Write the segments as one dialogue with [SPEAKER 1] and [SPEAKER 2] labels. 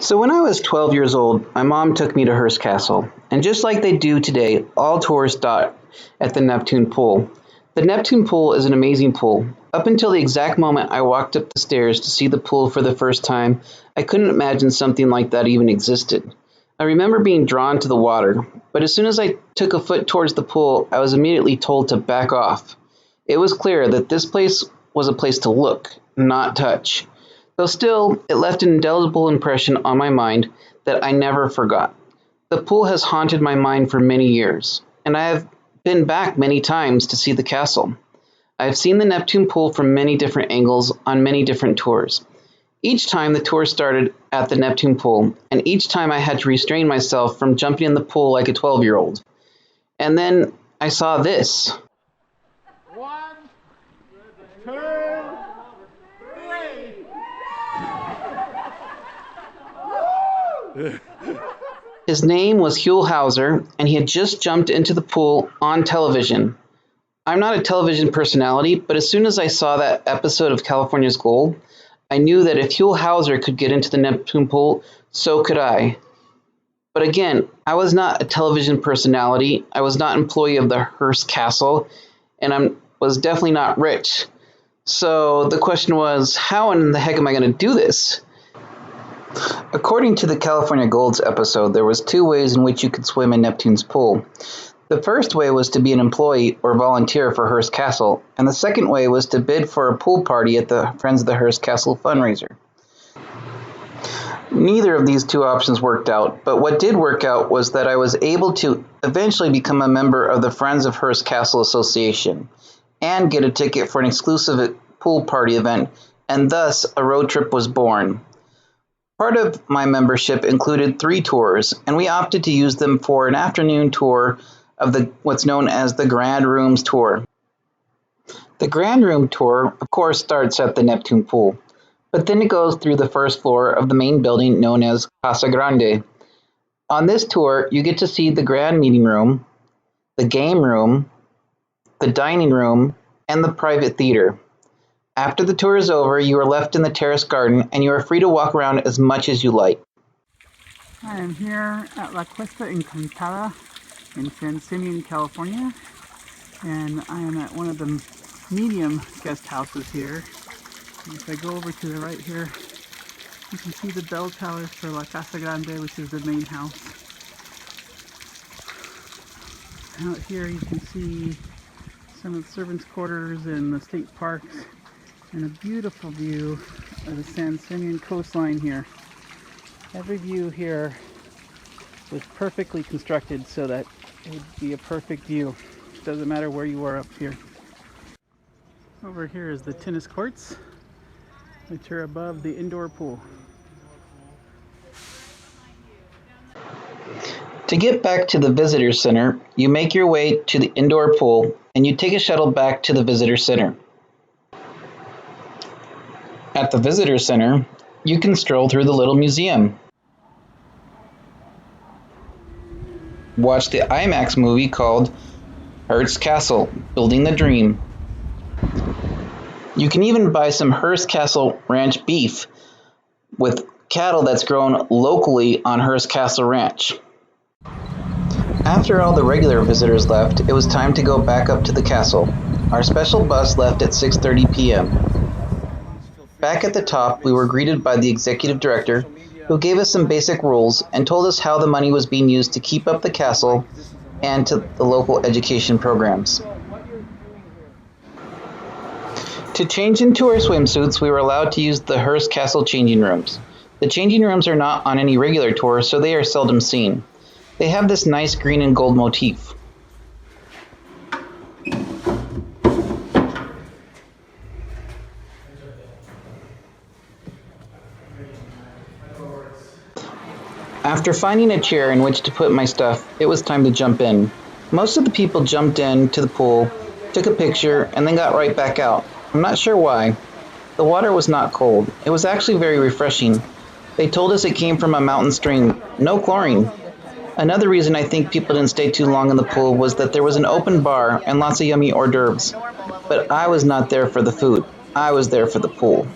[SPEAKER 1] So when I was 12 years old, my mom took me to Hearst Castle, and just like they do today, all tours start at the Neptune Pool. The Neptune Pool is an amazing pool. Up until the exact moment I walked up the stairs to see the pool for the first time, I couldn't imagine something like that even existed. I remember being drawn to the water, but as soon as I took a foot towards the pool, I was immediately told to back off. It was clear that this place was a place to look, not touch. Though still, it left an indelible impression on my mind that I never forgot. The pool has haunted my mind for many years, and I have been back many times to see the castle. I have seen the Neptune Pool from many different angles on many different tours. Each time the tour started at the Neptune Pool, and each time I had to restrain myself from jumping in the pool like a 12-year-old. And then I saw this.
[SPEAKER 2] One, two, three.
[SPEAKER 1] His name was Huell Hauser, and he had just jumped into the pool on television. I'm not a television personality, but as soon as I saw that episode of California's Gold, I knew that if Huell Hauser could get into the Neptune Pool, so could I. But again, I was not a television personality, I was not an employee of the Hearst Castle, and I was definitely not rich. So the question was, how in the heck am I going to do this? According to the California Gold's episode, there was two ways in which you could swim in Neptune's pool. The first way was to be an employee or volunteer for Hearst Castle, and the second way was to bid for a pool party at the Friends of the Hearst Castle fundraiser. Neither of these two options worked out, but what did work out was that I was able to eventually become a member of the Friends of Hearst Castle Association and get a ticket for an exclusive pool party event, and thus a road trip was born. Part of my membership included 3 tours, and we opted to use them for an afternoon tour of what's known as the Grand Rooms Tour. The Grand Room Tour, of course, starts at the Neptune Pool, but then it goes through the first floor of the main building known as Casa Grande. On this tour, you get to see the Grand Meeting Room, the Game Room, the Dining Room, and the Private Theater. After the tour is over, you are left in the Terrace Garden, and you are free to walk around as much as you like.
[SPEAKER 2] I am here at La Cuesta Encantada in San Simeon, California, and I am at one of the medium guest houses here. And if I go over to the right here, you can see the bell towers for La Casa Grande, which is the main house. Out here you can see some of the servants' quarters and the state parks, and a beautiful view of the San Simeon coastline here. Every view here was perfectly constructed so that it would be a perfect view. It doesn't matter where you are up here. Over here is the tennis courts, which are above the indoor pool.
[SPEAKER 1] To get back to the visitor center, you make your way to the indoor pool and you take a shuttle back to the visitor center. At the visitor center, you can stroll through the little museum. Watch the IMAX movie called Hearst Castle, Building the Dream. You can even buy some Hearst Castle Ranch beef with cattle that's grown locally on Hearst Castle Ranch. After all the regular visitors left, it was time to go back up to the castle. Our special bus left at 6:30 p.m. Back at the top, we were greeted by the executive director, who gave us some basic rules and told us how the money was being used to keep up the castle and to the local education programs. To change into our swimsuits, we were allowed to use the Hearst Castle changing rooms. The changing rooms are not on any regular tour, so they are seldom seen. They have this nice green and gold motif. After finding a chair in which to put my stuff, it was time to jump in. Most of the people jumped into the pool, took a picture, and then got right back out. I'm not sure why. The water was not cold. It was actually very refreshing. They told us it came from a mountain stream. No chlorine. Another reason I think people didn't stay too long in the pool was that there was an open bar and lots of yummy hors d'oeuvres. But I was not there for the food. I was there for the pool.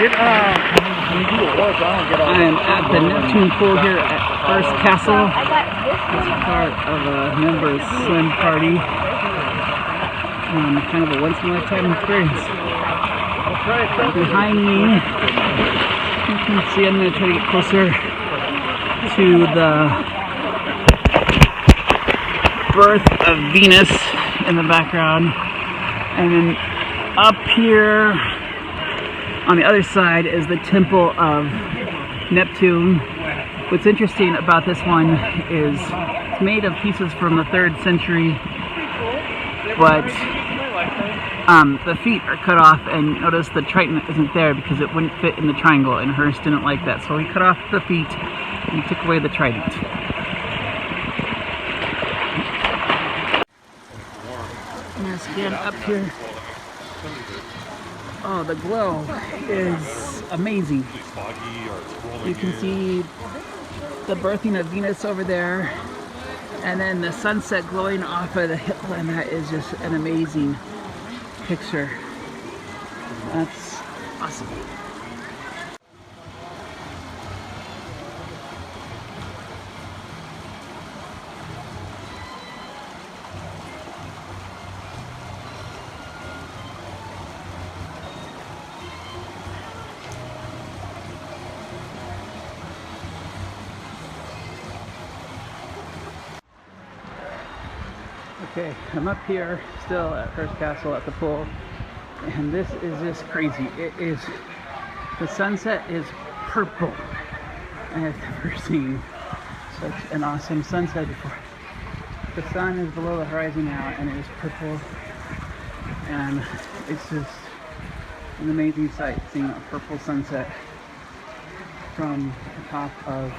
[SPEAKER 2] I am at the Neptune Pool here at Hearst Castle. It's part of a members' swim party. Kind of a once-in-a-lifetime experience. Behind me, you can see, I'm going to try to get closer to the birth of Venus in the background. And then up here on the other side is the Temple of Neptune. What's interesting about this one is it's made of pieces from the 3rd century, but the feet are cut off, and notice the Triton isn't there because it wouldn't fit in the triangle, and Hearst didn't like that, so he cut off the feet and he took away the trident. Yes, again up here. Oh, the glow is amazing. You can see the birthing of Venus over there, and then the sunset glowing off of the hill, and that is just an amazing picture. That's awesome. Okay, I'm up here still at Hearst Castle at the pool, and this is just crazy. The sunset is purple. I have never seen such an awesome sunset before. The sun is below the horizon now, and it is purple, and it's just an amazing sight seeing a purple sunset from the top of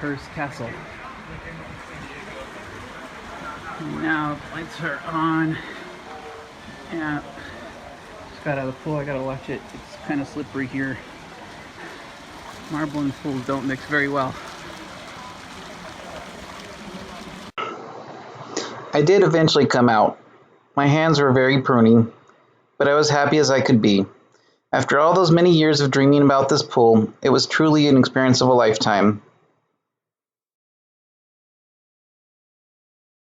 [SPEAKER 2] Hearst Castle. Now lights are on, and just got out of the pool. I gotta watch it. It's kind of slippery here. Marble and pools don't mix very well.
[SPEAKER 1] I did eventually come out. My hands were very pruny, but I was happy as I could be. After all those many years of dreaming about this pool, it was truly an experience of a lifetime.